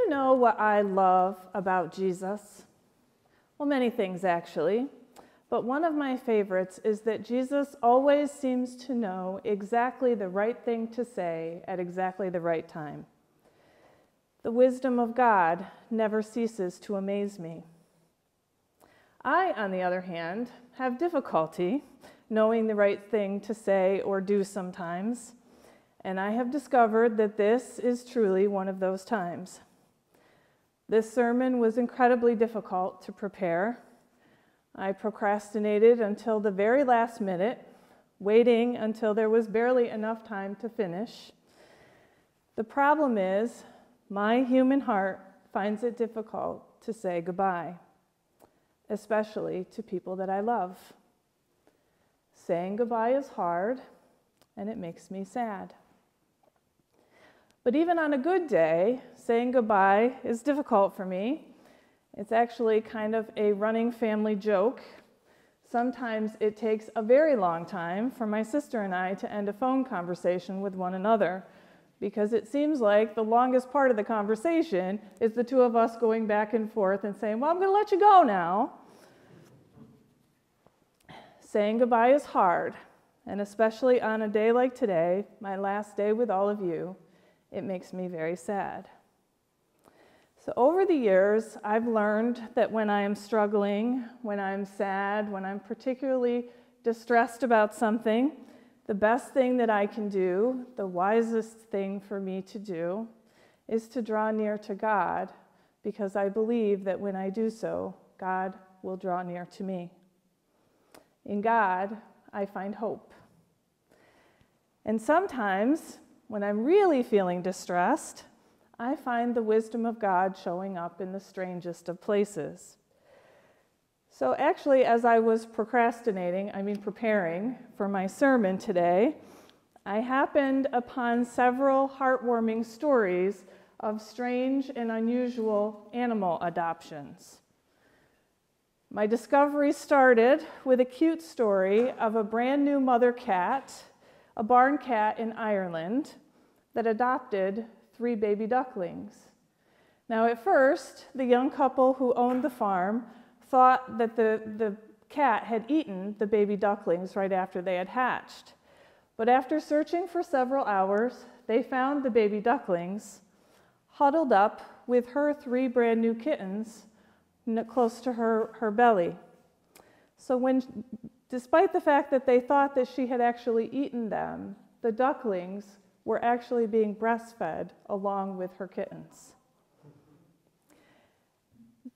you know what I love about Jesus? Well, many things actually, but one of my favorites is that Jesus always seems to know exactly the right thing to say at exactly the right time. The wisdom of God never ceases to amaze me. I, on the other hand, have difficulty knowing the right thing to say or do sometimes, and I have discovered that this is truly one of those times. This sermon was incredibly difficult to prepare. I procrastinated until the very last minute, waiting until there was barely enough time to finish. The problem is, my human heart finds it difficult to say goodbye, especially to people that I love. Saying goodbye is hard, and it makes me sad. But even on a good day, saying goodbye is difficult for me. It's actually kind of a running family joke. Sometimes it takes a very long time for my sister and I to end a phone conversation with one another, because it seems like the longest part of the conversation is the two of us going back and forth and saying, well, I'm going to let you go now. Saying goodbye is hard, and especially on a day like today, my last day with all of you, it makes me very sad. So over the years, I've learned that when I am struggling, when I'm sad, when I'm particularly distressed about something, the best thing that I can do, the wisest thing for me to do, is to draw near to God, because I believe that when I do so, God will draw near to me. In God, I find hope. And sometimes, when I'm really feeling distressed, I find the wisdom of God showing up in the strangest of places. So actually, as I was preparing for my sermon today, I happened upon several heartwarming stories of strange and unusual animal adoptions. My discovery started with a cute story of a brand new mother cat, a barn cat in Ireland, that adopted 3 baby ducklings. Now at first, the young couple who owned the farm thought that the cat had eaten the baby ducklings right after they had hatched. But after searching for several hours, they found the baby ducklings huddled up with her 3 brand new kittens close to her belly. So despite the fact that they thought that she had actually eaten them, the ducklings were actually being breastfed along with her kittens.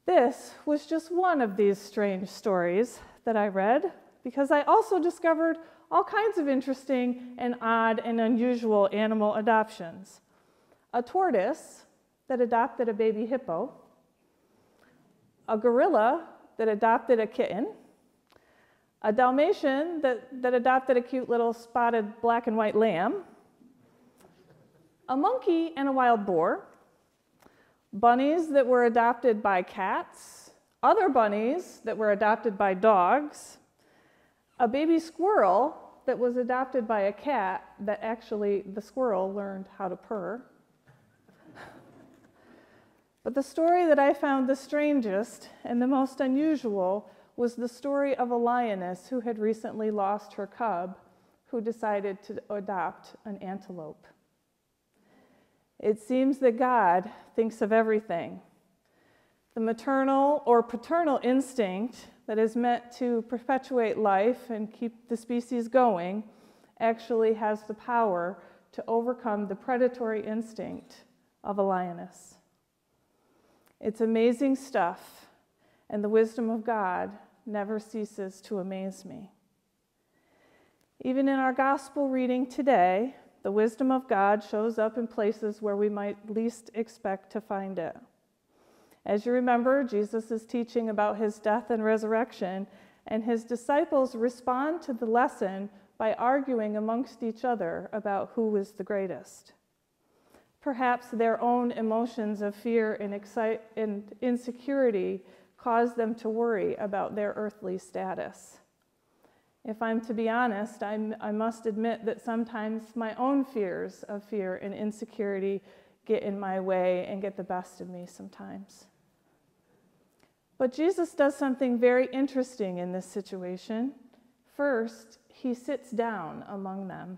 This was just one of these strange stories that I read, because I also discovered all kinds of interesting and odd and unusual animal adoptions. A tortoise that adopted a baby hippo, a gorilla that adopted a kitten, a Dalmatian that adopted a cute little spotted black and white lamb, a monkey and a wild boar, bunnies that were adopted by cats, other bunnies that were adopted by dogs, a baby squirrel that was adopted by a cat that actually the squirrel learned how to purr. But the story that I found the strangest and the most unusual was the story of a lioness who had recently lost her cub, who decided to adopt an antelope. It seems that God thinks of everything. The maternal or paternal instinct that is meant to perpetuate life and keep the species going actually has the power to overcome the predatory instinct of a lioness. It's amazing stuff, and the wisdom of God never ceases to amaze me. Even in our gospel reading today, the wisdom of God shows up in places where we might least expect to find it. As you remember, Jesus is teaching about his death and resurrection, and his disciples respond to the lesson by arguing amongst each other about who is the greatest. Perhaps their own emotions of fear and insecurity cause them to worry about their earthly status. If I'm to be honest, I must admit that sometimes my own fears of fear and insecurity get in my way and get the best of me sometimes. But Jesus does something very interesting in this situation. First, he sits down among them.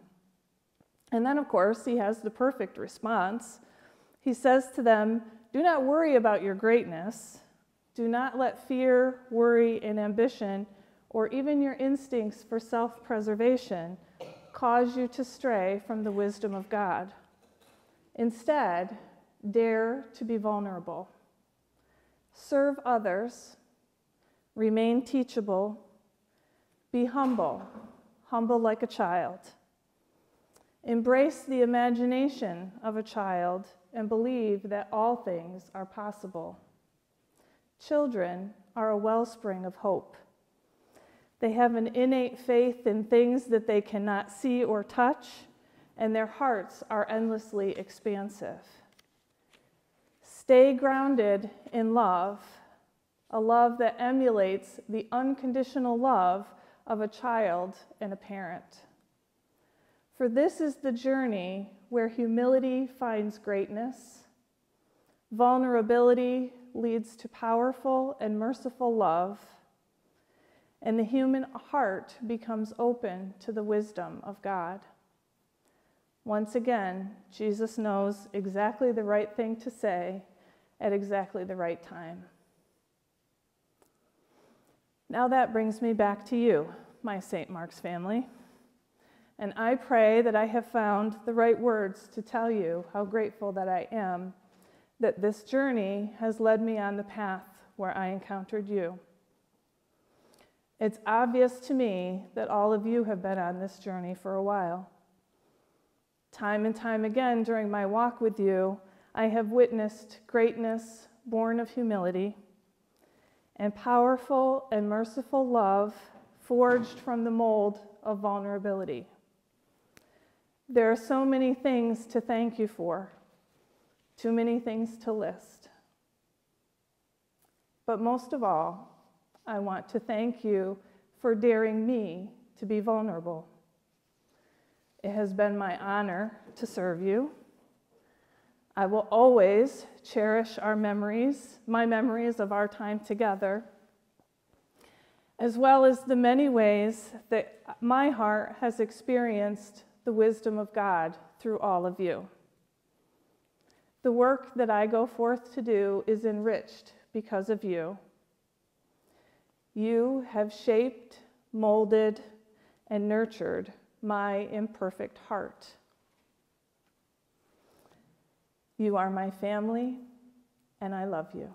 And then, of course, he has the perfect response. He says to them, "Do not worry about your greatness. Do not let fear, worry, and ambition, or even your instincts for self-preservation, cause you to stray from the wisdom of God. Instead, dare to be vulnerable. Serve others. Remain teachable. Be humble, humble like a child. Embrace the imagination of a child and believe that all things are possible. Children are a wellspring of hope. They have an innate faith in things that they cannot see or touch, and their hearts are endlessly expansive. Stay grounded in love, a love that emulates the unconditional love of a child and a parent. For this is the journey where humility finds greatness, vulnerability leads to powerful and merciful love, and the human heart becomes open to the wisdom of God. Once again, Jesus knows exactly the right thing to say at exactly the right time. Now that brings me back to you, my St. Mark's family. And I pray that I have found the right words to tell you how grateful that I am that this journey has led me on the path where I encountered you. It's obvious to me that all of you have been on this journey for a while. Time and time again during my walk with you, I have witnessed greatness born of humility and powerful and merciful love forged from the mold of vulnerability. There are so many things to thank you for, too many things to list. But most of all, I want to thank you for daring me to be vulnerable. It has been my honor to serve you. I will always cherish my memories of our time together, as well as the many ways that my heart has experienced the wisdom of God through all of you. The work that I go forth to do is enriched because of you. You have shaped, molded, and nurtured my imperfect heart. You are my family, and I love you.